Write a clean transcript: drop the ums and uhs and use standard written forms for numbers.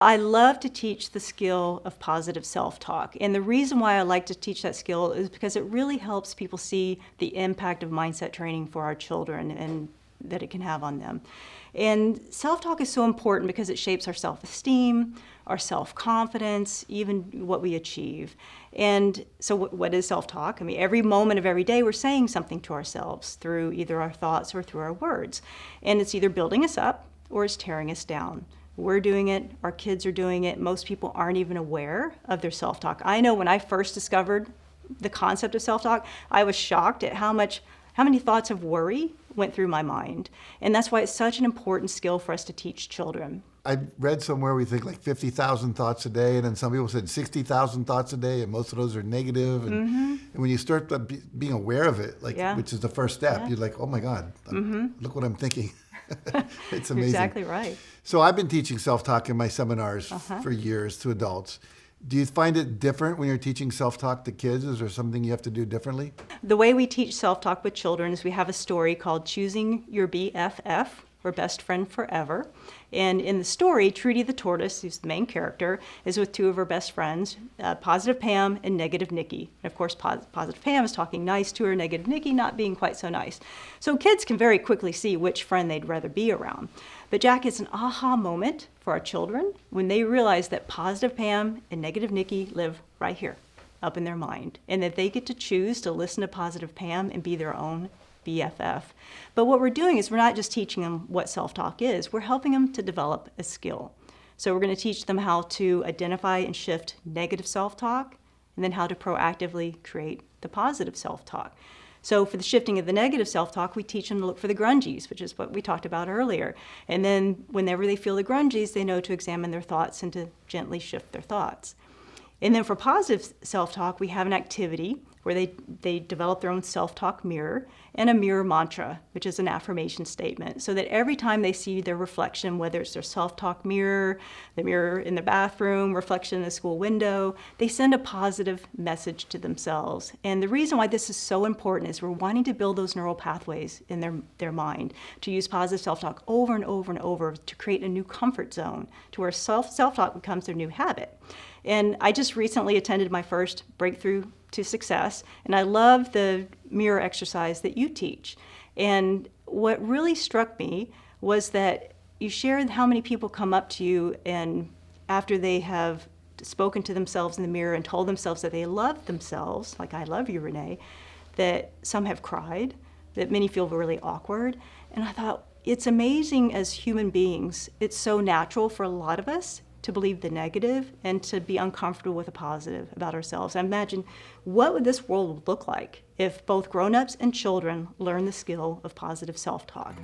I love to teach the skill of positive self-talk. And the reason why I like to teach that skill is because it really helps people see the impact of mindset training for our children and that it can have on them. And self-talk is so important because it shapes our self-esteem, our self-confidence, even what we achieve. And so what is self-talk? I mean, every moment of every day we're saying something to ourselves through either our thoughts or through our words. And it's either building us up or it's tearing us down. We're doing it, our kids are doing it, most people aren't even aware of their self-talk. I know when I first discovered the concept of self-talk, I was shocked at how many thoughts of worry went through my mind. And that's why it's such an important skill for us to teach children. I read somewhere we think like 50,000 thoughts a day, and then some people said 60,000 thoughts a day, and most of those are negative. And when you start being aware of it, which is the first step, you're like, oh my God, look what I'm thinking. It's amazing. You're exactly right. So I've been teaching self-talk in my seminars for years to adults. Do you find it different when you're teaching self-talk to kids? Is there something you have to do differently? The way we teach self-talk with children is we have a story called Choosing Your BFF, or Best Friend Forever. And in the story, Trudy the Tortoise, who's the main character, is with two of her best friends, Positive Pam and Negative Nicki. And of course, Positive Pam is talking nice to her, Negative Nicki not being quite so nice. So kids can very quickly see which friend they'd rather be around. But Jack, it's an aha moment for our children when they realize that Positive Pam and Negative Nicki live right here, up in their mind, and that they get to choose to listen to Positive Pam and be their own BFF. But what we're doing is we're not just teaching them what self-talk is, we're helping them to develop a skill. So we're going to teach them how to identify and shift negative self-talk, and then how to proactively create the positive self-talk. So for the shifting of the negative self-talk, we teach them to look for the grungies, which is what we talked about earlier. And then whenever they feel the grungies, they know to examine their thoughts and to gently shift their thoughts. And then for positive self-talk, we have an activity where they develop their own self-talk mirror and a mirror mantra, which is an affirmation statement, so that every time they see their reflection, whether it's their self-talk mirror, the mirror in the bathroom, reflection in the school window, they send a positive message to themselves. And the reason why this is so important is we're wanting to build those neural pathways in their mind, to use positive self-talk over and over and over to create a new comfort zone, to where self-talk becomes their new habit. And I just recently attended my first Breakthrough to Success, and I love the mirror exercise that you teach. And what really struck me was that you shared how many people come up to you and after they have spoken to themselves in the mirror and told themselves that they love themselves, like I love you, Renee, that some have cried, that many feel really awkward. And I thought, it's amazing as human beings, it's so natural for a lot of us to believe the negative and to be uncomfortable with the positive about ourselves. I imagine, what would this world look like if both grown-ups and children learn the skill of positive self-talk?